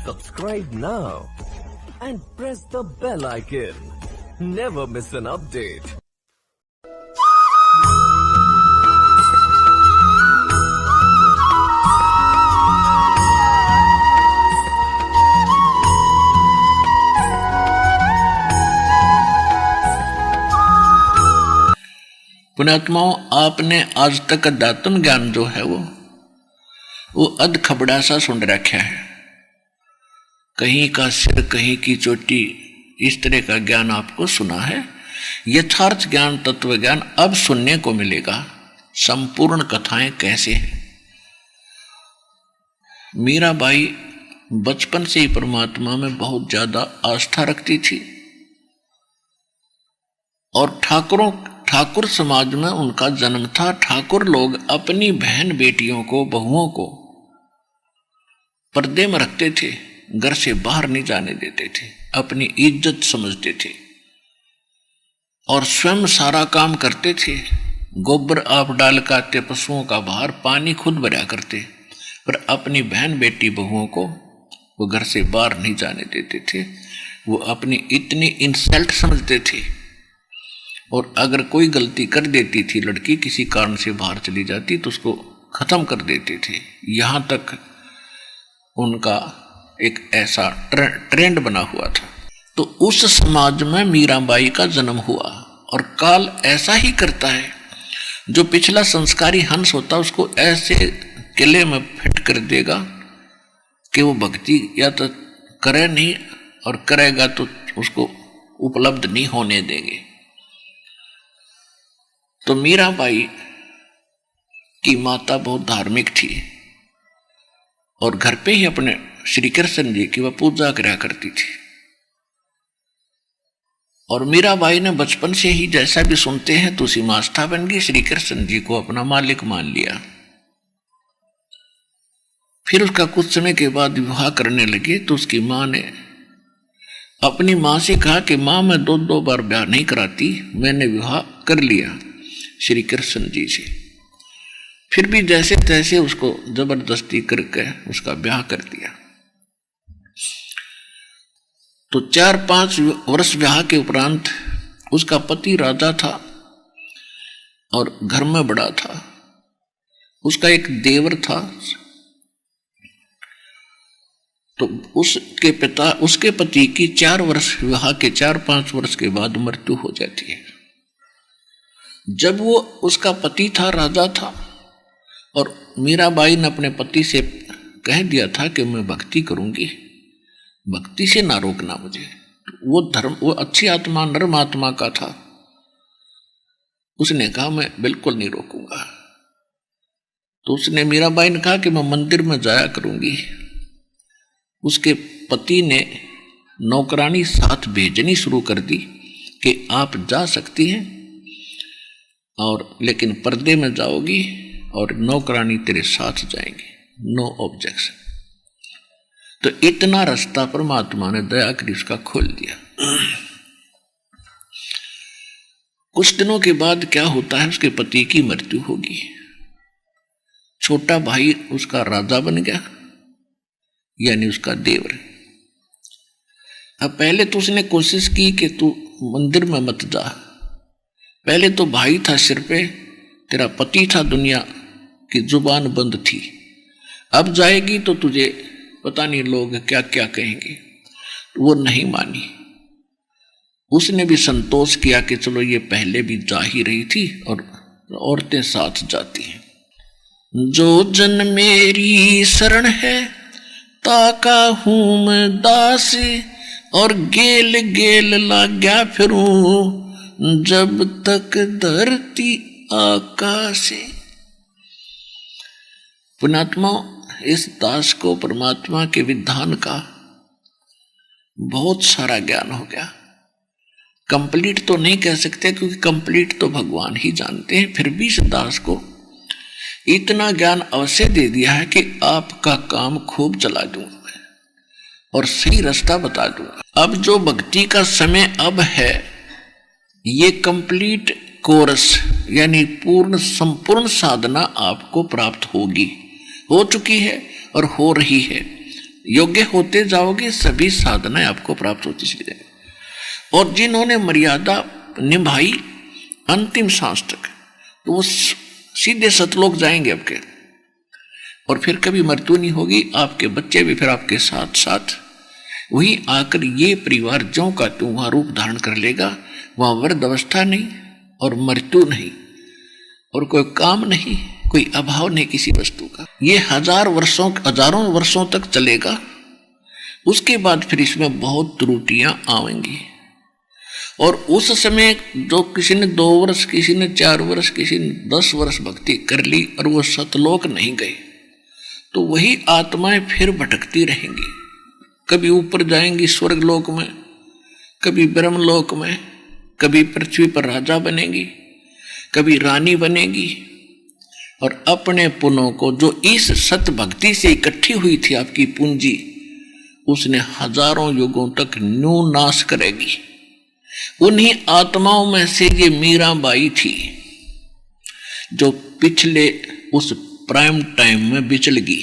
Subscribe now and press the bell icon. Never miss an update. पुण्यात्माओं, आपने आज तक अध्यात्म ज्ञान जो है वो अध खबड़ा सा सुन रखा है। कहीं का सिर कहीं की चोटी, इस तरह का ज्ञान आपको सुना है। यथार्थ ज्ञान, तत्व ज्ञान अब सुनने को मिलेगा। संपूर्ण कथाएं कैसे हैं। मीराबाई बचपन से ही परमात्मा में बहुत ज्यादा आस्था रखती थी और ठाकुर समाज में उनका जन्म था। ठाकुर लोग अपनी बहन बेटियों को, बहुओं को पर्दे में रखते थे, घर से बाहर नहीं जाने देते थे, अपनी इज्जत समझते थे और स्वयं सारा काम करते थे। गोबर आप डाल काते, पशुओं का बाहर, पानी खुद भरा करते, पर अपनी बहन बेटी बहुओं को वो घर से बाहर नहीं जाने देते थे। वो अपनी इतनी इंसल्ट समझते थे और अगर कोई गलती कर देती थी, लड़की किसी कारण से बाहर चली जाती तो उसको खत्म कर देते थे। यहाँ तक उनका एक ऐसा ट्रेंड बना हुआ था। तो उस समाज में मीराबाई का जन्म हुआ और काल ऐसा ही करता है। जो पिछला संस्कारी हंस होता उसको ऐसे किले में फिट कर देगा कि वो भक्ति या तो करे नहीं, और करेगा तो उसको उपलब्ध नहीं होने देंगे। तो मीराबाई की माता बहुत धार्मिक थी और घर पे ही अपने श्री कृष्ण जी की वह पूजा करा करती थी। और मीराबाई ने बचपन से ही, जैसा भी सुनते हैं, तो उसी मास्था बन गई, श्री कृष्ण जी को अपना मालिक मान लिया। फिर उसका कुछ समय के बाद विवाह करने लगे तो उसकी माँ ने अपनी माँ से कहा कि माँ, मैं दो बार ब्याह नहीं कराती, मैंने विवाह कर लिया श्री कृष्ण जी से। फिर भी जैसे तैसे उसको जबरदस्ती करके उसका ब्याह कर दिया। तो 4-5 वर्ष ब्याह के उपरांत उसका पति राजा था और घर में बड़ा था। उसका एक देवर था। तो उसके पति की 4 वर्ष विवाह के 4-5 वर्ष के बाद मृत्यु हो जाती है। जब वो उसका पति था, राजा था, और मीराबाई ने अपने पति से कह दिया था कि मैं भक्ति करूंगी, भक्ति से ना रोकना मुझे। वो अच्छी आत्मा, नर्म आत्मा का था। उसने कहा मैं बिल्कुल नहीं रोकूंगा। तो उसने, मीराबाई ने कहा कि मैं मंदिर में जाया करूंगी। उसके पति ने नौकरानी साथ भेजनी शुरू कर दी कि आप जा सकती हैं, और लेकिन पर्दे में जाओगी और नौकरानी तेरे साथ जाएंगे, नो ऑब्जेक्शन। तो इतना रास्ता परमात्मा ने दया कर उसका खोल दिया। कुछ दिनों के बाद क्या होता है, उसके पति की मृत्यु होगी। छोटा भाई उसका राजा बन गया, यानी उसका देवर। अब पहले तो उसने कोशिश की कि तू मंदिर में मत जा। पहले तो भाई था सिर पे, तेरा पति था, दुनिया की जुबान बंद थी। अब जाएगी तो तुझे पता नहीं लोग क्या क्या कहेंगे। वो नहीं मानी। उसने भी संतोष किया कि चलो ये पहले भी जा ही रही थी और औरतें साथ जाती हैं। जो जन मेरी शरण है ताका हूं मैं दास, और गेल गेल लाग्या फिरूं जब तक धरती आकाश। पुण्यात्मा, इस दास को परमात्मा के विधान का बहुत सारा ज्ञान हो गया। कंप्लीट तो नहीं कह सकते क्योंकि कंप्लीट तो भगवान ही जानते हैं। फिर भी इस दास को इतना ज्ञान अवश्य दे दिया है कि आपका काम खूब चला दूंगा और सही रास्ता बता दूंगा। अब जो भक्ति का समय अब है, ये कंप्लीट कोर्स यानी संपूर्ण साधना आपको प्राप्त होगी, हो चुकी है और हो रही है। योग्य होते जाओगे सभी साधनाएं आपको प्राप्त होती चली जाएगी। और जिन्होंने मर्यादा निभाई अंतिम सांस तक, तो वो सीधे सतलोक जाएंगे आपके, और फिर कभी मृत्यु नहीं होगी। आपके बच्चे भी फिर आपके साथ साथ वही आकर ये परिवार ज्यों का त्यों वहां रूप धारण कर लेगा। वहां वृद्ध अवस्था नहीं और मृत्यु नहीं और कोई काम नहीं, कोई अभाव नहीं किसी वस्तु का। ये हजारों वर्षों तक चलेगा। उसके बाद फिर इसमें बहुत त्रुटियां आएंगी। और उस समय जो किसी ने 2 वर्ष, किसी ने 4 वर्ष, किसी ने 10 वर्ष भक्ति कर ली और वो सतलोक नहीं गए, तो वही आत्माएं फिर भटकती रहेंगी। कभी ऊपर जाएंगी स्वर्ग लोक में, कभी ब्रह्मलोक में, कभी पृथ्वी पर राजा बनेगी, कभी रानी बनेगी। और अपने पुण्यों को जो इस सत भक्ति से इकट्ठी हुई थी आपकी पूंजी, उसने हजारों युगों तक न्यू नाश करेगी। उन्हीं आत्माओं में से ये मीराबाई थी जो पिछले उस प्राइम टाइम में बिचलगी।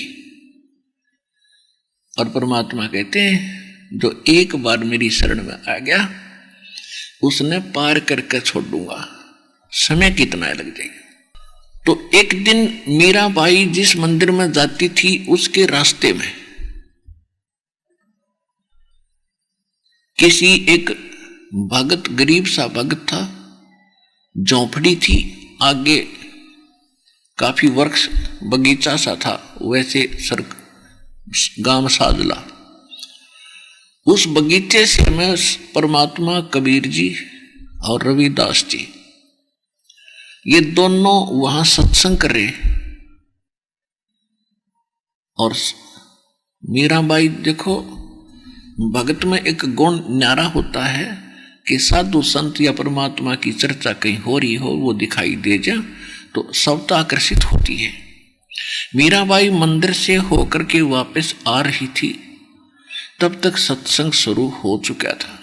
और परमात्मा कहते हैं जो एक बार मेरी शरण में आ गया उसने पार करके छोड़ दूंगा, समय कितना लग जाएगा। तो एक दिन मीराबाई जिस मंदिर में जाती थी उसके रास्ते में किसी एक भगत, गरीब सा भगत था, झोंपड़ी थी, आगे काफी वृक्ष बगीचा सा था, वैसे गांव साजला। उस बगीचे से में परमात्मा कबीर जी और रविदास जी ये दोनों वहां सत्संग कर रहे। और मीराबाई देखो, भगत में एक गुण न्यारा होता है कि साधु संत या परमात्मा की चर्चा कहीं हो रही हो, वो दिखाई दे जा तो सब आकर्षित होती है। मीराबाई मंदिर से होकर के वापस आ रही थी, तब तक सत्संग शुरू हो चुका था।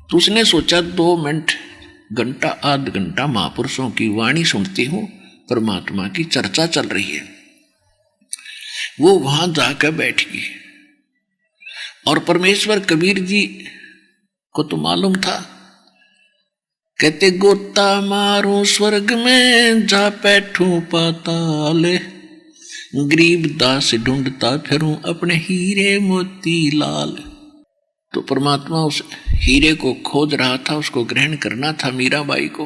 तो उसने सोचा 2 मिनट, घंटा, आध घंटा महापुरुषों की वाणी सुनती हूं, परमात्मा की चर्चा चल रही है। वो वहां जाकर बैठ गई। और परमेश्वर कबीर जी को तो मालूम था, कहते गोता मारूं स्वर्ग में जा बैठूं पाताल, गरीब दास ढूंढता फिरूं अपने हीरे मोती लाल। तो परमात्मा उस हीरे को खोज रहा था, उसको ग्रहण करना था मीराबाई को।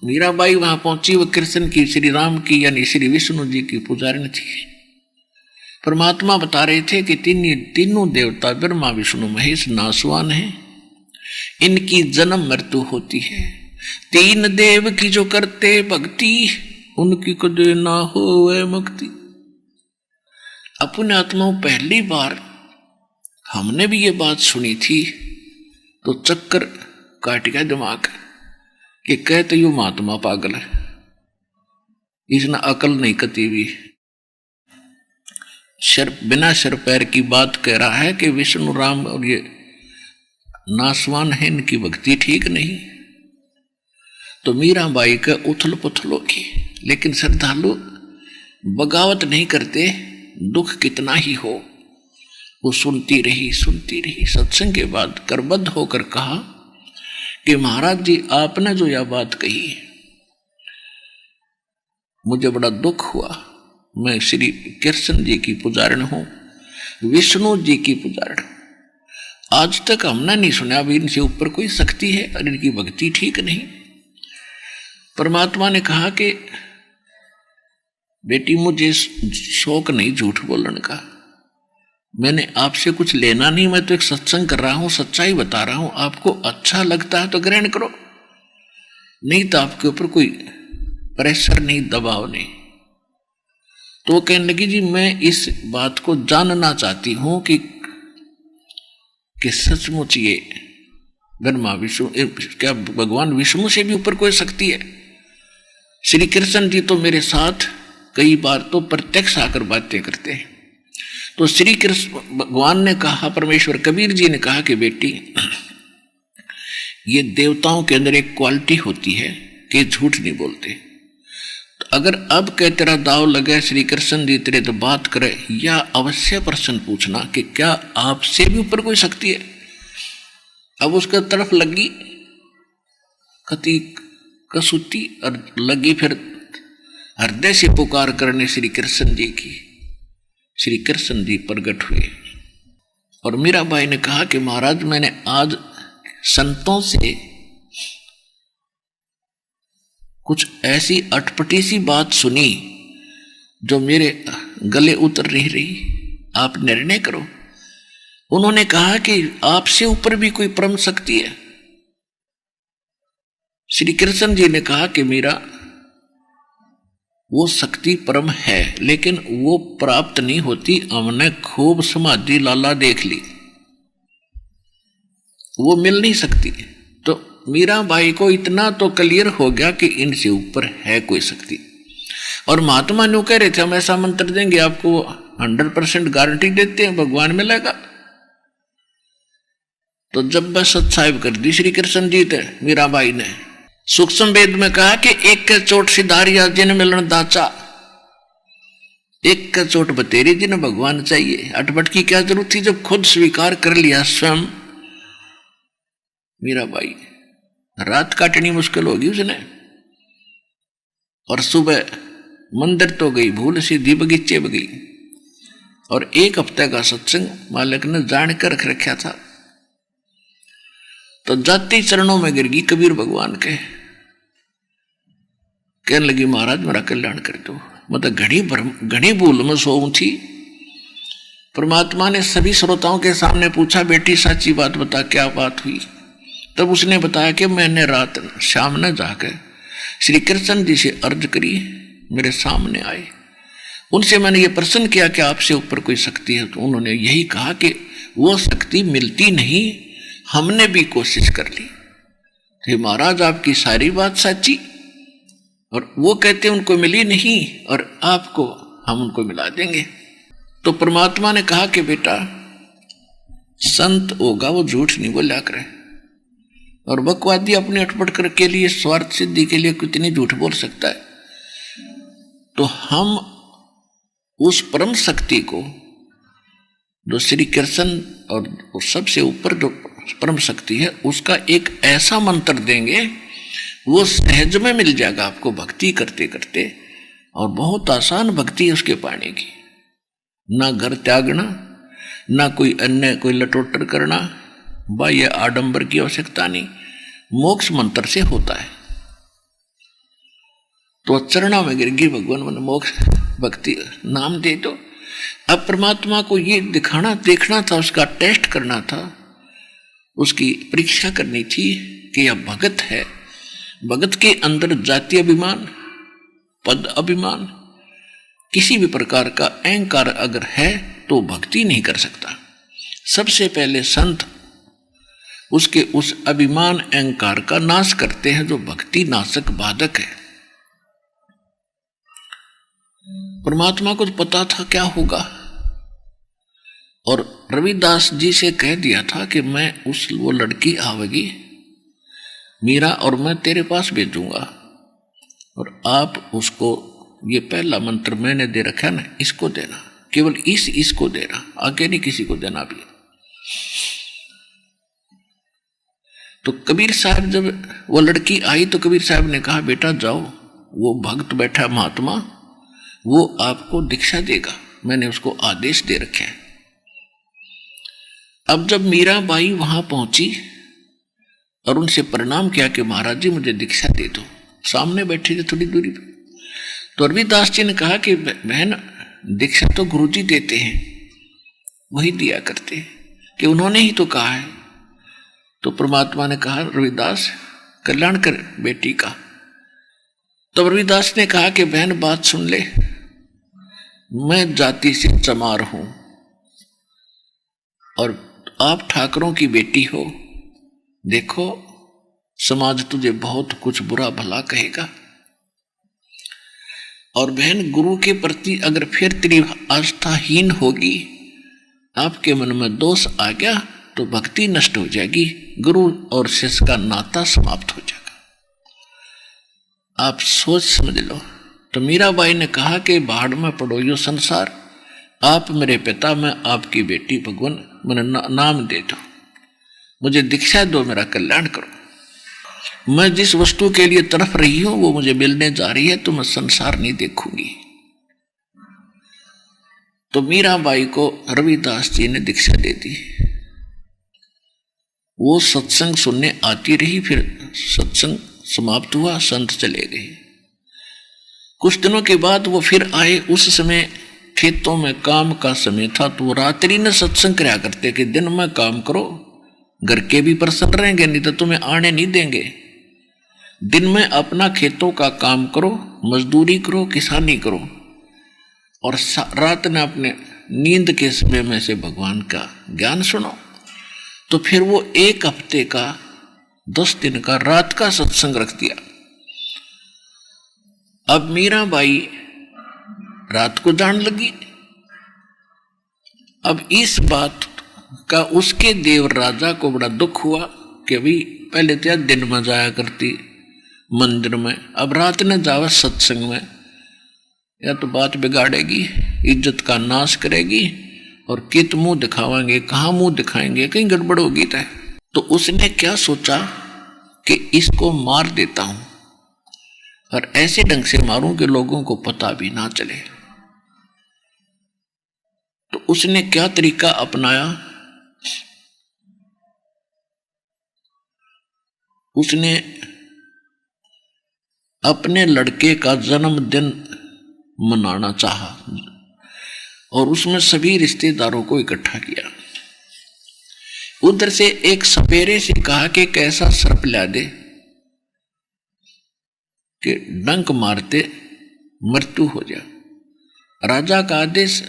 मीराबाई वहां पहुंची, वो कृष्ण की, श्री राम की यानी श्री विष्णु जी की पुजारिन थी। परमात्मा बता रहे थे कि तीनों देवता ब्रह्मा विष्णु महेश नासवान हैं, इनकी जन्म मृत्यु होती है। 3 देव की जो करते भक्ति, उनकी कदे ना हो वह मुक्ति। अपने आत्माओं पहली बार हमने भी ये बात सुनी थी तो चक्कर काट गया दिमाग कि कहते यू महात्मा पागल है, इसने अकल नहीं कती भी। बिना सिर पैर की बात कह रहा है कि विष्णु राम और ये नासवान है, इनकी भक्ति ठीक नहीं। तो मीराबाई का उथल पुथल होगी, लेकिन श्रद्धालु बगावत नहीं करते, दुख कितना ही हो। वो सुनती रही। सत्संग के बाद करबद्ध होकर कहा कि महाराज जी, आपने जो यह बात कही मुझे बड़ा दुख हुआ। मैं श्री कृष्ण जी की पुजारिन हूं, विष्णु जी की पुजारिन। आज तक हमने नहीं सुना भी इनसे ऊपर कोई शक्ति है और इनकी भक्ति ठीक नहीं। परमात्मा ने कहा कि बेटी, मुझे शौक नहीं झूठ बोलने का, मैंने आपसे कुछ लेना नहीं, मैं तो एक सत्संग कर रहा हूं, सच्चाई बता रहा हूं। आपको अच्छा लगता है तो ग्रहण करो, नहीं तो आपके ऊपर कोई प्रेशर नहीं, दबाव नहीं। तो वो कहने लगी, जी मैं इस बात को जानना चाहती हूं कि सचमुच ये ब्रह्मा विष्णु, क्या भगवान विष्णु से भी ऊपर कोई शक्ति है? श्री कृष्ण जी तो मेरे साथ कई बार तो प्रत्यक्ष आकर बातें करते हैं। तो श्री कृष्ण भगवान ने कहा, परमेश्वर कबीर जी ने कहा कि बेटी, ये देवताओं के अंदर एक क्वालिटी होती है कि झूठ नहीं बोलते। तो अगर अब के तेरा दाव लगे श्री कृष्ण जी तेरे तो बात करे, या अवश्य प्रश्न पूछना कि क्या आपसे भी ऊपर कोई शक्ति है। अब उसके तरफ लगी कति कसूती और लगी फिर हृदय से पुकार करने श्री कृष्ण जी की। श्री कृष्ण जी प्रकट हुए और मीराबाई ने कहा कि महाराज मैंने आज संतों से कुछ ऐसी अटपटी सी बात सुनी जो मेरे गले उतर नहीं रही, आप निर्णय करो। उन्होंने कहा कि आपसे ऊपर भी कोई परम शक्ति है। श्री कृष्ण जी ने कहा कि मीरा वो शक्ति परम है, लेकिन वो प्राप्त नहीं होती। हमने खूब समाधि लाला देख ली, वो मिल नहीं सकती। तो मीराबाई को इतना तो क्लियर हो गया कि इनसे ऊपर है कोई शक्ति। और महात्मा न्यू कह रहे थे हम ऐसा मंत्र देंगे आपको 100% गारंटी देते हैं भगवान मिलेगा। तो जब बस साहिब कर दी श्री कृष्ण जी थे मीराबाई ने, सूक्ष्म वेद में कहा कि एक के चोट सिधारिया जिन मिलन दाचा, एक का चोट बतेरी जिन भगवान चाहिए। अटपट की क्या जरूरत थी जब खुद स्वीकार कर लिया स्वयं मीराबाई। रात काटनी मुश्किल होगी उसने, और सुबह मंदिर तो गई भूल सीधी बगीचे में गई। और एक हफ्ते का सत्संग मालिक ने जान कर रख रखा था। तो जाती चरणों में गिर गई कबीर भगवान के, कहने लगी महाराज मेरा कल्याण कर दो। मतलब घड़ी भूल में सोऊं थी। परमात्मा ने सभी श्रोताओं के सामने पूछा बेटी सच्ची बात बता क्या बात हुई। तब उसने बताया कि मैंने रात शाम न जाकर श्री कृष्ण जी से अर्ज करी, मेरे सामने आए, उनसे मैंने ये प्रश्न किया कि आपसे ऊपर कोई शक्ति है। तो उन्होंने यही कहा कि वो शक्ति मिलती नहीं, हमने भी कोशिश कर ली। तो महाराज आपकी सारी बात सच्ची, और वो कहते उनको मिली नहीं और आपको हम उनको मिला देंगे। तो परमात्मा ने कहा कि बेटा संत होगा वो झूठ नहीं बोला करे, और बकवादी अपने अटपट कर के लिए स्वार्थ सिद्धि के लिए कितनी झूठ बोल सकता है। तो हम उस परम शक्ति को जो श्री कृष्ण और सबसे ऊपर जो परम शक्ति है उसका एक ऐसा मंत्र देंगे वो सहज में मिल जाएगा आपको भक्ति करते करते, और बहुत आसान भक्ति है उसके पाने की। ना घर त्यागना, ना कोई अन्य कोई लटोटर करना, बाह्य आडंबर की आवश्यकता नहीं, मोक्ष मंत्र से होता है। तो चरणों में गिर गई भगवान मैंने मोक्ष भक्ति नाम दे दो। अब परमात्मा को ये दिखाना देखना था, उसका टेस्ट करना था, उसकी परीक्षा करनी थी कि यह भगत है। भगत के अंदर जाति अभिमान, पद अभिमान, किसी भी प्रकार का अहंकार अगर है तो भक्ति नहीं कर सकता। सबसे पहले संत उसके उस अभिमान अहंकार का नाश करते हैं जो भक्ति नाशक बाधक है। परमात्मा को तो पता था क्या होगा, और रविदास जी से कह दिया था कि मैं वो लड़की आवेगी मीरा और मैं तेरे पास भेजूंगा, और आप उसको ये पहला मंत्र मैंने दे रखा है ना, इसको देना, केवल इसको देना, आगे नहीं किसी को देना भी। तो कबीर साहब जब वो लड़की आई तो कबीर साहब ने कहा बेटा जाओ, वो भक्त बैठा महात्मा वो आपको दीक्षा देगा, मैंने उसको आदेश दे रखे हैं। अब जब मीराबाई वहां पहुंची और उनसे प्रणाम किया कि महाराज जी मुझे दीक्षा दे दो, सामने बैठे थे थोड़ी दूरी पे, तो रविदास जी ने कहा कि बहन दीक्षा तो गुरुजी देते हैं, वही दिया करते हैं, कि उन्होंने ही तो कहा है। तो परमात्मा ने कहा रविदास कल्याण कर बेटी का। तो रविदास ने कहा कि बहन बात सुन ले, मैं जाति से चमार हूं और आप ठाकरों की बेटी हो, देखो समाज तुझे बहुत कुछ बुरा भला कहेगा, और बहन गुरु के प्रति अगर फिर तेरी आस्थाहीन होगी, आपके मन में दोष आ गया तो भक्ति नष्ट हो जाएगी, गुरु और शिष्य का नाता समाप्त हो जाएगा, आप सोच समझ लो। तो तो मीराबाई ने कहा कि भाड़ में पड़ो यो संसार, आप मेरे पिता, मैं आपकी बेटी, भगवान मैंने नाम दे दो, मुझे दीक्षा दो, मेरा कल्याण करो। मैं जिस वस्तु के लिए तड़प रही हूं वो मुझे मिलने जा रही है, तो मैं संसार नहीं देखूंगी। तो मीराबाई को रविदास जी ने दीक्षा दे दी। वो सत्संग सुनने आती रही, फिर सत्संग समाप्त हुआ, संत चले गए। कुछ दिनों के बाद वो फिर आए। उस समय खेतों में काम का समय था, तो वो रात्रि में सत्संग कराया करते कि दिन में काम करो, घर के भी प्रसन्न रहेंगे, नहीं तो तुम्हें आने नहीं देंगे। दिन में अपना खेतों का काम करो, मजदूरी करो, किसानी करो, और रात में अपने नींद के समय में से भगवान का ज्ञान सुनो। तो फिर वो 1 हफ्ते का 10 दिन का रात का सत्संग रख दिया। अब मीराबाई रात को जान लगी। अब इस बात का उसके देव राजा को बड़ा दुख हुआ कि अभी पहले तो दिन में जाया करती मंदिर में, अब रात ने जावे सत्संग में, या तो बात बिगाड़ेगी, इज्जत का नाश करेगी, और कित मुंह दिखावाएंगे, कहाँ मुंह दिखाएंगे, कहीं गड़बड़ होगी। तो उसने क्या सोचा कि इसको मार देता हूं, और ऐसे ढंग से मारूं कि लोगों को पता भी ना चले। तो उसने क्या तरीका अपनाया, उसने अपने लड़के का जन्मदिन मनाना चाहा और उसमें सभी रिश्तेदारों को इकट्ठा किया। उधर से एक सपेरे से कहा कि कैसा सर्प ला दे कि डंक मारते मृत्यु हो जाए। राजा का आदेश,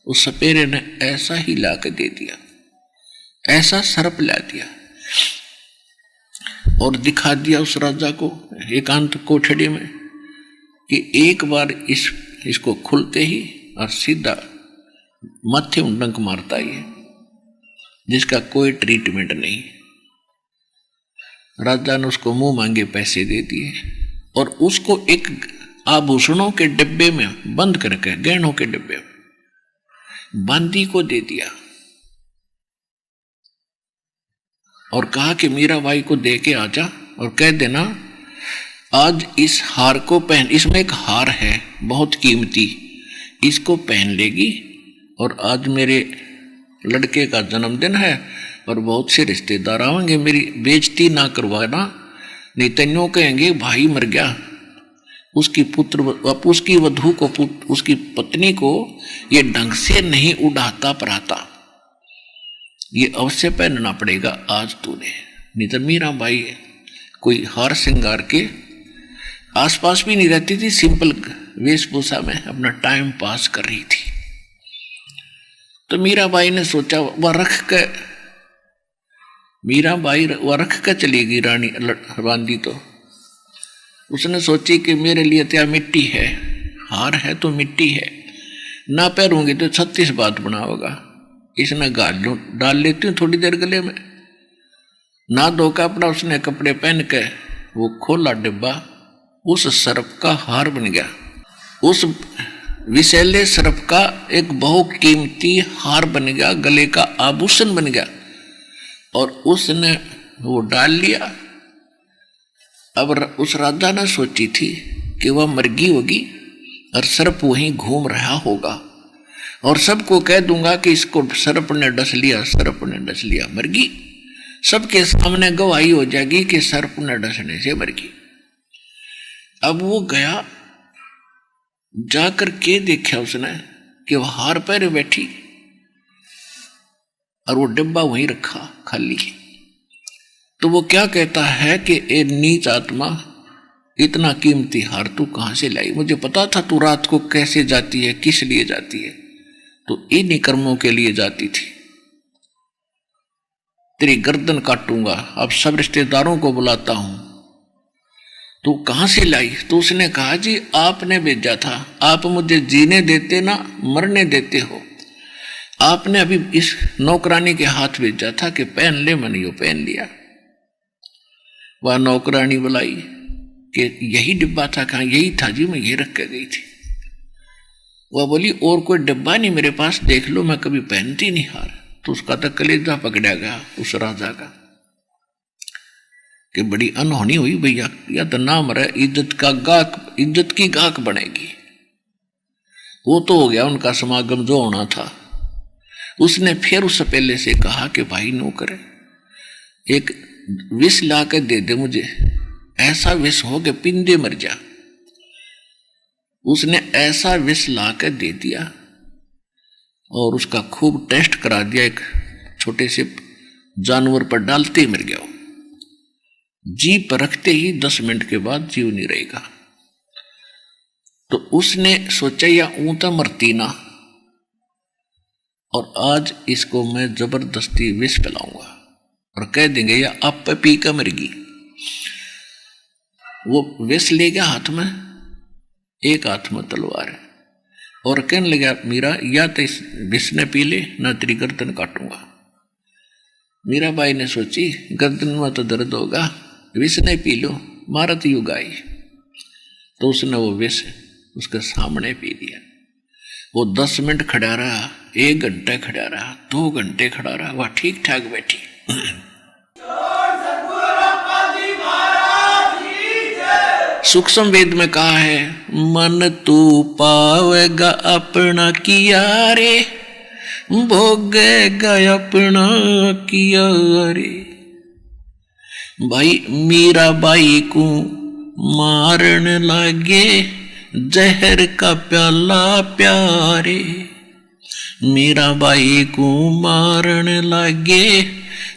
उस सपेरे ने ऐसा ही ला के दे दिया, ऐसा सर्प ला दिया और दिखा दिया उस राजा को एकांत कोठड़ी में कि एक बार इसको खुलते ही और सीधा माथे में डंक मारता ही है, जिसका कोई ट्रीटमेंट नहीं। राजा ने उसको मुंह मांगे पैसे दे दिए और उसको एक आभूषणों के डिब्बे में बंद करके, गहनों के डिब्बे में बांदी को दे दिया और कहा कि मीराबाई को दे के आजा और कह देना आज इस हार को पहन, इसमें एक हार है बहुत कीमती, इसको पहन लेगी और आज मेरे लड़के का जन्मदिन है और बहुत से रिश्तेदार आएंगे, मेरी बेइज्जती ना करवाना, नहीं तो कहेंगे भाई मर गया। उसकी उसकी वधू को, उसकी पत्नी को ये ढंग से नहीं उड़ाता पराता, ये अवश्य पहनना पड़ेगा आज तूने। नहीं तो मीराबाई कोई हार श्रृंगार के आसपास भी नहीं रहती थी, सिंपल वेशभूषा में अपना टाइम पास कर रही थी। तो मीराबाई ने सोचा वह रख के चलेगी रानी बांदी। तो उसने सोची कि मेरे लिए तो मिट्टी है, हार है तो मिट्टी है, ना पहनूंगी तो 36 बात बना होगा, इसमें डाल लेती हूँ थोड़ी देर गले में। ना दो कपड़ा उसने कपड़े पहन के वो खोला डिब्बा, उस सर्प का हार बन गया, उस विषैले सर्प का एक बहुकीमती हार बन गया, गले का आभूषण बन गया और उसने वो डाल लिया। अब उस राजा ने सोची थी कि वह मर्गी होगी और सर्प वहीं घूम रहा होगा और सबको कह दूंगा कि इसको सर्प ने डस लिया, सर्प ने डस लिया, मर्गी। सबके सामने गवाही हो जाएगी कि सर्प ने डसने से मर्गी। अब वो गया, जाकर के देखा उसने कि वह हार पहने बैठी और वो डिब्बा वहीं रखा खाली। तो वो क्या कहता है कि ए नीच आत्मा, इतना कीमती हार तू कहां से लाई? मुझे पता था तू रात को कैसे जाती है, किस लिए जाती है, तो इन्हीं कर्मों के लिए जाती थी। तेरी गर्दन काटूंगा, अब सब रिश्तेदारों को बुलाता हूं, तू कहां से लाई? तो उसने कहा जी आपने भेजा था, आप मुझे जीने देते ना मरने देते हो, आपने अभी इस नौकरानी के हाथ भेजा था कि पहन ले, मैंने यो पहन लिया। वह नौकरानी बुलाई, कि यही डिब्बा था? कहाँ? यही था जी, मैं ये रख के गई थी। वह बोली और कोई डिब्बा नहीं मेरे पास, देख लो, मैं कभी पहनती नहीं हार। तो उसका तो कलेजा पकड़ा गया उस राजा का कि बड़ी अनहोनी हुई भैया, या तो नाम रहा इज्जत का गाहक, इज्जत की गाहक बनेगी। वो तो हो गया उनका समागम जो होना था। उसने फिर उससे पहले से कहा कि भाई नो करे, एक विष ला के दे दे मुझे, ऐसा विष हो कि पिंदे मर जा। उसने ऐसा विष ला के दे दिया और उसका खूब टेस्ट करा दिया। एक छोटे से जानवर पर डालते ही मर गया। जीभ पर रखते ही 10 मिनट के बाद जीव नहीं रहेगा। तो उसने सोचा या ऊंता मरती ना, और आज इसको मैं जबरदस्ती विष पिलाऊंगा और कह देंगे या आप पे पी कर मरेगी। वो विष ले गया हाथ में, एक हाथ में तलवार है, और कहने लगा मीरा या तो इस विष ने पी ले ना तेरी गर्दन काटूंगा। मीरा बाई ने सोची गर्दन में तो दर्द होगा, विष ने पी लो, मारत युग आई। तो उसने वो विष उसके सामने पी दिया। वो 10 मिनट खड़ा रहा, 1 घंटा खड़ा रहा, 2 घंटे खड़ा रहा, वह ठीक ठाक बैठी। सूक्ष्म वेद में कहा है, मन तू पावेगा अपना किया रे, भोगेगा अपना किया रे। भाई मीरा बाई को मारन लागे जहर का प्याला प्यारे, मीरा बाई को मारन लागे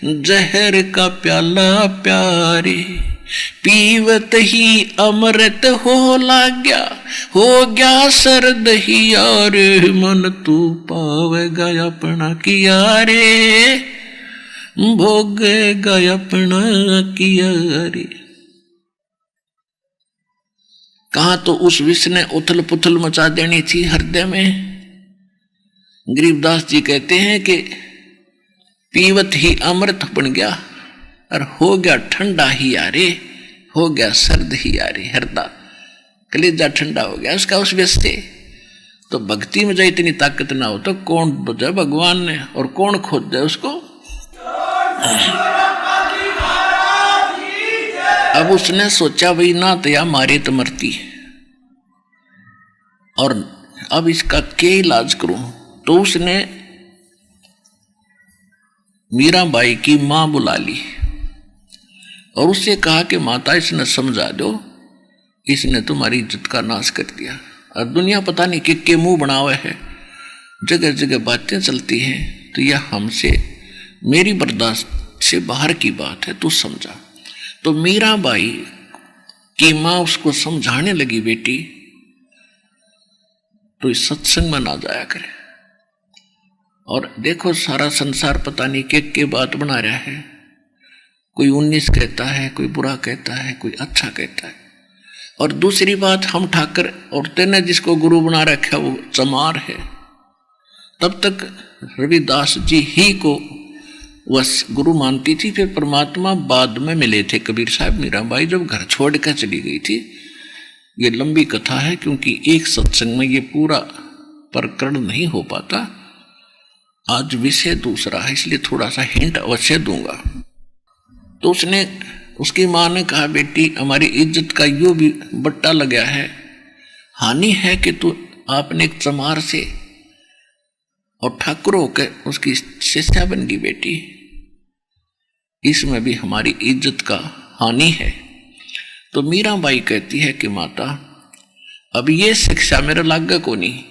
जहर का प्याला प्यारे। पीवत ही अमृत हो लाग्या, हो गया सर्द ही यार, मन तू पावेगा अपना किया रे, भोगेगा अपना किया रे। कहा तो उस विष ने उथल पुथल मचा देनी थी हृदय में। गरीबदास जी कहते हैं कि पीवत ही अमृत बन गया और हो गया ठंडा ही यारे, हो गया सर्द ही यारे, हृदय कलेजा ठंडा हो गया उसका उस विष से। तो भक्ति में जो इतनी ताकत ना हो तो कौन बुझे भगवान ने, और कौन खोद दे उसको। अब उसने सोचा भाई ना तो या मारे तो मरती, और अब इसका क्या इलाज करूं। तो उसने मीराबाई की मां बुला ली और उससे कहा कि माता इसने समझा दो, इसने तुम्हारी इज्जत का नाश कर दिया, और दुनिया पता नहीं कि मुंह बनावे है, जगह जगह बातें चलती हैं, तो यह हमसे मेरी बर्दाश्त से बाहर की बात है, तू समझा। तो मीराबाई की मां उसको समझाने लगी, बेटी तो इस सत्संग में ना जाया करे। और देखो सारा संसार पता नहीं के बात बना रहा है, कोई 19 कहता है, कोई बुरा कहता है, कोई अच्छा कहता है। और दूसरी बात, हम ठाकर औरतें ने जिसको गुरु बना रखा वो चमार है। तब तक रविदास जी ही को वह गुरु मानती थी, फिर परमात्मा बाद में मिले थे कबीर साहब मीराबाई जब घर छोड़ कर चली गई थी। ये लंबी कथा है क्योंकि एक सत्संग में ये पूरा प्रकरण नहीं हो पाता। आज विषय दूसरा है, इसलिए थोड़ा सा हिंट अवश्य दूंगा। तो उसकी मां ने कहा, बेटी हमारी इज्जत का यो भी बट्टा लगा है, हानि है कि तू आपने एक चमार से और ठाकुर होकर उसकी शिष्या बन गई बेटी, इसमें भी हमारी इज्जत का हानि है। तो मीराबाई कहती है कि माता अब ये शिक्षा मेरे लागे को नहीं,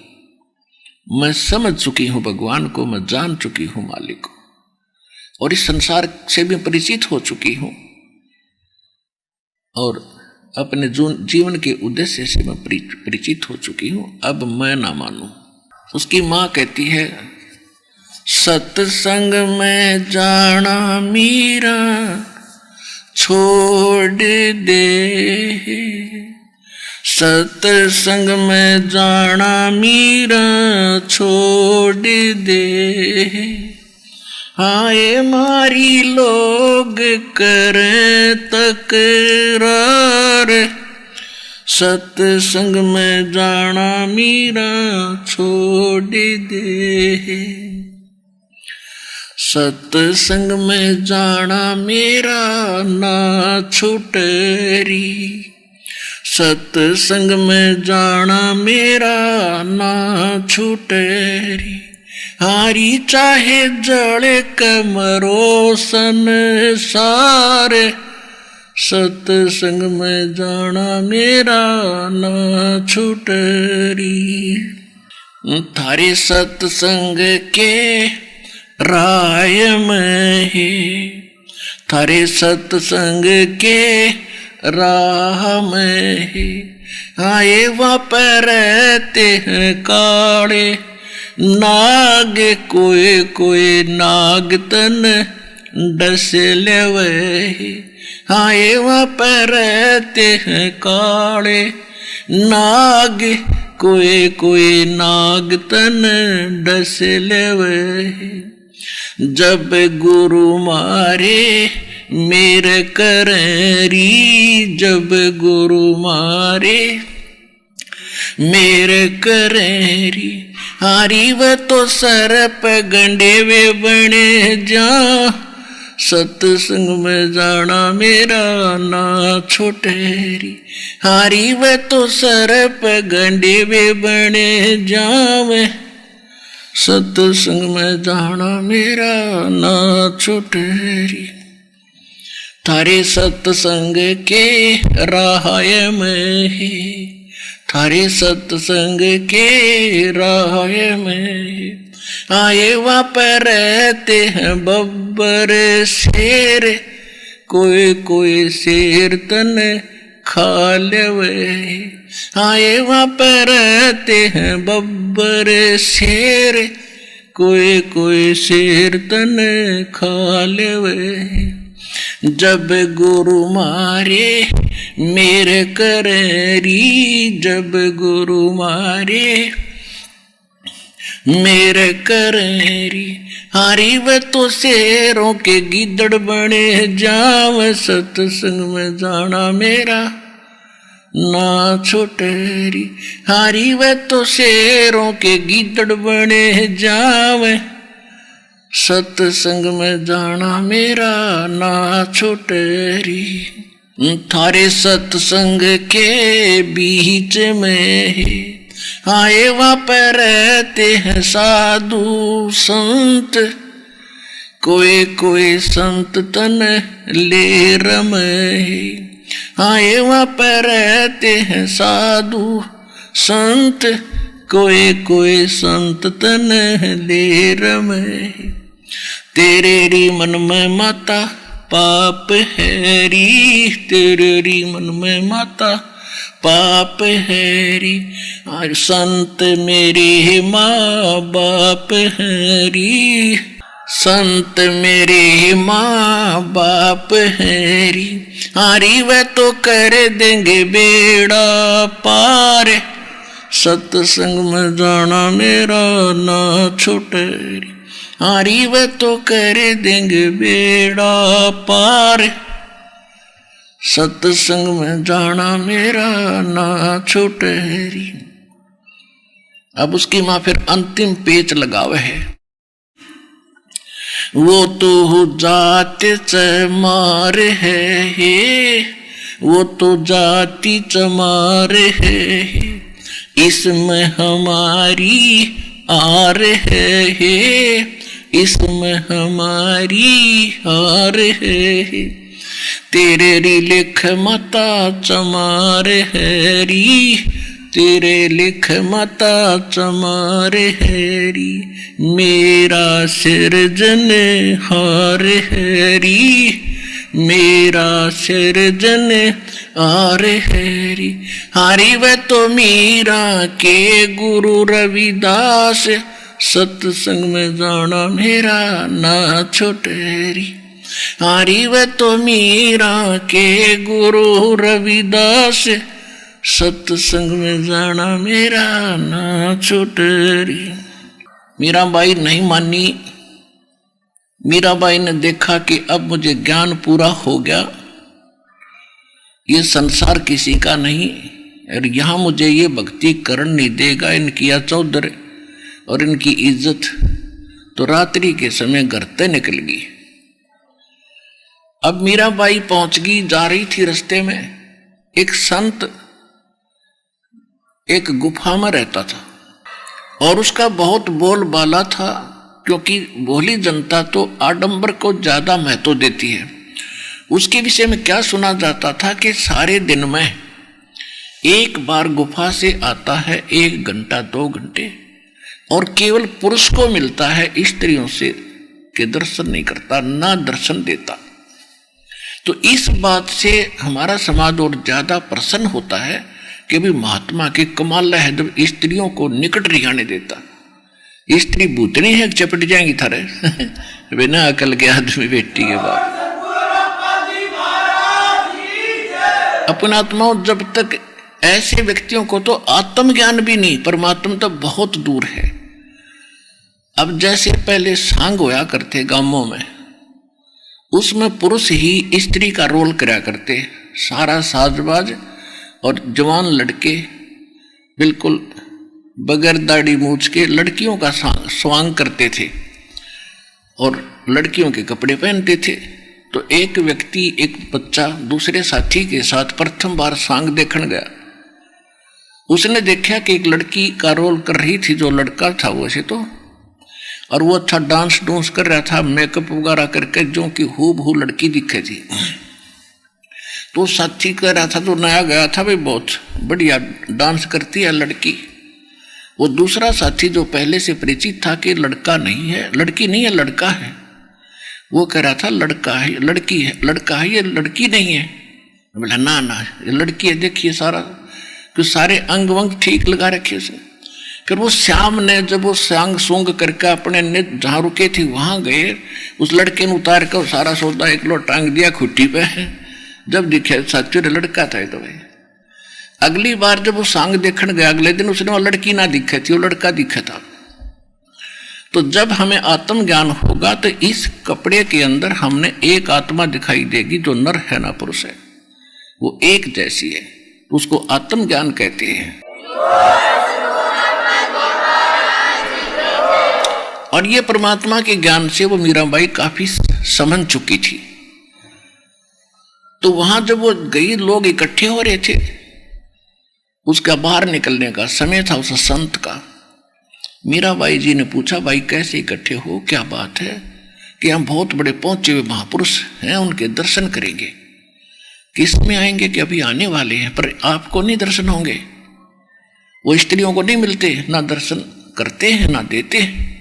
मैं समझ चुकी हूं भगवान को, मैं जान चुकी हूं मालिक को, और इस संसार से भी परिचित हो चुकी हूं, और अपने जीवन के उद्देश्य से मैं परिचित हो चुकी हूं, अब मैं ना मानूं। उसकी मां कहती है, सत्संग में जाना मीरा छोड़ दे, सत्संग में जाना मीरा छोड़ दे, हाय मारी लोग करें तकरार, सत्संग में जाना मीरा छोड़ दे, सत्संग में जाना मेरा ना छूटरी, सत्संग में जाना मेरा ना छूटरी। हारी चाहे जड़े कमरो संसार, सत्संग में जाना मेरा ना छूटरी। थारे सत्संग के राय में ही, थारे सत्संग के राह में ही आए वहाँ पर रहते हैं काले नाग, कोई कोई नाग तन डस लेवे। आए वहाँ पर रहते हैं काले नाग, कोई कोई नाग तन डस लेवे। जब गुरु मारे मेरे करेरी, जब गुरु मारे मेरे करेरी। हारी व तो सरप गंडे वे बने जा, सत्संग में जाना मेरा ना छोटेरी। हारी व तो सरप गंडे वे बने जावे, सत्संग में जाना मेरा ना छोटेरी। थारे सत्संग के राह में ही, थारे सत्संग के राह में आए वहाँ पर रहते हैं बब्बर शेर, कोई कोई शेर तन खा लेवे। आए वहाँ पर रहते हैं बब्बर शेर, कोई कोई शेर तन खा लेवे। जब गुरु मारे मेरे करेरी, जब गुरु मारे मेरे करेरी। हारी व तो शेरों के गिदड़ बने जाव, सत्संग में जाना मेरा ना छोटेरी। हारी व तो शेरों के गिदड़ बने जावे, सत्संग में जाना मेरा ना छोटेरी। थारे सत्संग के बीच में ही आए वहाँ पर रहते हैं साधु संत, कोई कोई संत तन ले रमे। आए वहाँ पर रहते हैं साधु संत, कोई कोई संत तन ले रमे। तेरे री मन में माता पाप है री, तेरे री मन में माता पाप है री। और संत मेरे माँ बाप है री, संत मेरे माँ बाप है री। हारी वह तो कर देंगे बेड़ा पार, सत्संग में जाना मेरा ना छोटेरी। हारी वह तो कर देंगे बेड़ा पार, सत्संग में जाना मेरा ना छोटेरी। अब उसकी माँ फिर अंतिम पेच लगावे है। वो तो जात चमार है, वो तो जाति चमार है, इसमें हमारी आर है, इसमें हमारी हार है। तेरे री लिख माता चमार है री, तेरे लिख माता चमार है री। मेरा सिरजन हार है री, मेरा सिरजन हार है री। हारी वह तो मीरा के गुरु रविदास, सत्संग में जाना मेरा ना छोटेरी। हारी वह तो मीरा के गुरु रविदास, सत्संग में जाना मेरा ना छोटेरी। मीराबाई नहीं मानी। मीराबाई ने देखा कि अब मुझे ज्ञान पूरा हो गया, ये संसार किसी का नहीं, और यहाँ मुझे ये भक्ति करण नहीं देगा, इनकी चौधर और इनकी इज्जत। तो रात्रि के समय घर से निकल गई। अब मीराबाई पहुंच गई, जा रही थी रास्ते में एक संत एक गुफा में रहता था और उसका बहुत बोलबाला था, क्योंकि भोली जनता तो आडंबर को ज्यादा महत्व देती है। उसके विषय में क्या सुना जाता था कि सारे दिन में एक बार गुफा से आता है 1 घंटा 2 घंटे, और केवल पुरुष को मिलता है, स्त्रियों से के दर्शन नहीं करता, ना दर्शन देता। तो इस बात से हमारा समाज और ज्यादा प्रसन्न होता है कि भी महात्मा की कमाल है जब स्त्रियों को निकट नहीं आने देता। स्त्री भूतनी है, चपट जाएंगी थारे बिना अकल के आदमी बेटी के बाद। अपना आत्मा जब तक ऐसे व्यक्तियों को तो आत्मज्ञान भी नहीं, परमात्मा तो बहुत दूर है। अब जैसे पहले सांग होया करते गांवों में, उसमें पुरुष ही स्त्री का रोल करा करते, सारा साजबाज, और जवान लड़के बिल्कुल बगैर दाढ़ी मूछ के लड़कियों का स्वांग करते थे और लड़कियों के कपड़े पहनते थे। तो एक व्यक्ति, एक बच्चा दूसरे साथी के साथ प्रथम बार सांग देखने गया। उसने देखा कि एक लड़की का रोल कर रही थी, जो लड़का था वैसे तो, और वो अच्छा डांस डूंस कर रहा था, मेकअप वगैरह करके, जो कि हूबहू लड़की दिखे थी। तो साथी कह रहा था, जो नया गया था, भाई बहुत बढ़िया डांस करती है लड़की। वो दूसरा साथी जो पहले से परिचित था कि लड़का नहीं है, लड़की नहीं है, लड़का है, वो कह रहा था लड़का है, लड़की है, लड़का है, ये लड़की नहीं है। बोला ना ना ये लड़की है, देखिए सारा कुछ सारे अंग वंग ठीक लगा रखे उसने। फिर वो श्याम ने जब वो सांग सूंग करके अपने नित जहाँ रुके थे वहां गए, उस लड़के ने उतार कर सारा सौदा एक लो टांग दिया खुट्टी पे। जब दिखे सच लड़का था तो भाई। अगली बार जब वो सांग देखने गया, अगले दिन उसने वो लड़की ना दिखे थी, वो लड़का दिखा था। तो जब हमें आत्मज्ञान होगा तो इस कपड़े के अंदर हमने एक आत्मा दिखाई देगी जो नर है ना पुरुष है, वो एक जैसी है, तो उसको आत्मज्ञान कहते हैं। और ये परमात्मा के ज्ञान से वो मीराबाई काफी समझ चुकी थी। तो वहां जब वो गई, लोग इकट्ठे हो रहे थे, उसका बाहर निकलने का समय था उस संत का। मीराबाई जी ने पूछा, भाई कैसे इकट्ठे हो, क्या बात है? कि हम बहुत बड़े पहुंचे हुए महापुरुष हैं, उनके दर्शन करेंगे। किस में आएंगे कि अभी आने वाले हैं, पर आपको नहीं दर्शन होंगे। वो स्त्रियों को नहीं मिलते, ना दर्शन करते हैं ना देते हैं।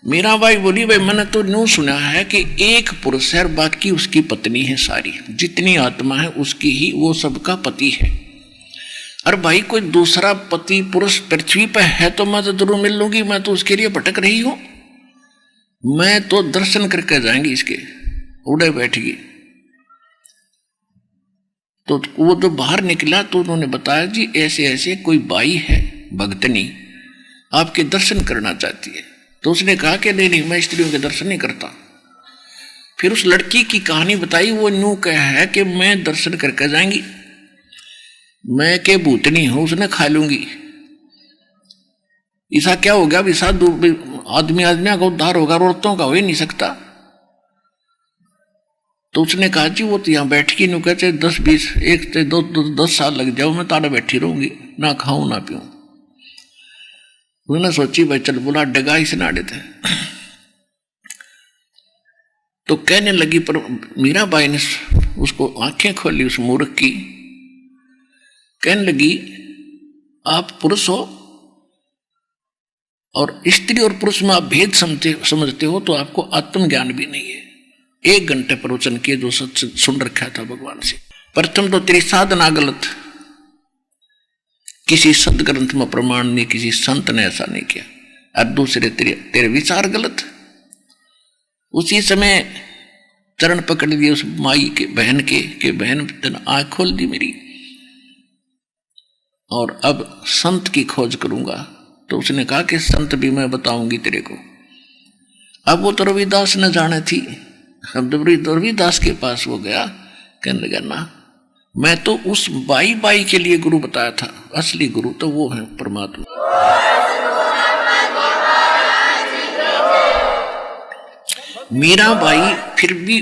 मीराबाई बोली, भाई मैंने तो यूं सुना है कि एक पुरुष है और बाकी उसकी पत्नी है, सारी जितनी आत्मा है उसकी ही, वो सबका पति है। और भाई कोई दूसरा पति पुरुष पृथ्वी पर है तो मैं तो जरूर मिल लूंगी, मैं तो उसके लिए भटक रही हूं, मैं तो दर्शन करके जाएंगी इसके। उड़े बैठगी। तो वो जो बाहर निकला तो उन्होंने बताया, जी ऐसे ऐसे कोई बाई है भगतनी, आपके दर्शन करना चाहती है। तो उसने कहा कि नहीं नहीं, मैं स्त्रियों के दर्शन नहीं करता। फिर उस लड़की की कहानी बताई। वो न्यू कहा है कि मैं दर्शन करके जाएंगी, मैं के भूतनी हूं, उसने खा लूंगी। ऐसा क्या हो गया? विसा आदमी आदमी का उद्धार होगा, औरतों का हो ही नहीं सकता। तो उसने कहा, जी वो तो यहाँ बैठ के न्यू कहते 10-20 1 से 10 साल लग जाओ, मैं तारा बैठी रहूंगी, ना खाऊं ना पीऊं। उन्होंने सोची भाई चल बोला डगा ही से नाड़े थे। तो कहने लगी, पर मीराबाई ने उसको आंखें खोली उस मूर्ख की। कहने लगी, आप पुरुष हो और स्त्री और पुरुष में आप भेद समझते हो तो आपको आत्मज्ञान भी नहीं है। 1 घंटे प्रवचन किए जो सच सुन रखा था भगवान से। प्रथम तो तेरी साधना गलत, किसी सदग्रंथ में प्रमाण नहीं, किसी संत ने ऐसा नहीं किया। और दूसरे तेरे विचार गलत। उसी समय चरण पकड़ दिए उस माई के बहन के बहन आंख खोल दी मेरी, और अब संत की खोज करूंगा। तो उसने कहा कि संत भी मैं बताऊंगी तेरे को। अब वो तो रविदास न जाने थी। अब जब रविदास के पास वो गया, कहने लगा ना मैं तो उस बाई बाई के लिए गुरु बताया था, असली गुरु तो वो है परमात्मा। मीराबाई फिर भी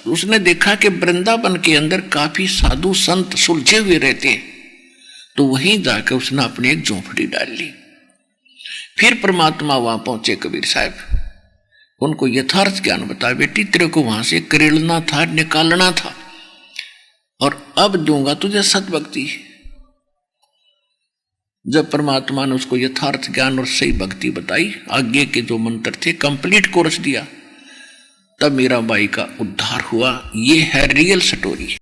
उसने देखा कि वृंदावन के अंदर काफी साधु संत सुलझे हुए रहते हैं, तो वहीं जाकर उसने अपनी एक झोंपड़ी डाल ली। फिर परमात्मा वहां पहुंचे, कबीर साहब उनको यथार्थ ज्ञान बताया, बेटी तेरे को वहां से करेड़ना था, निकालना था, और अब दूंगा तुझे सतभक्ति। जब परमात्मा ने उसको यथार्थ ज्ञान और सही भक्ति बताई, आगे के जो मंत्र थे कंप्लीट कोर्स दिया, तब मीराबाई का उद्धार हुआ। ये है रियल स्टोरी।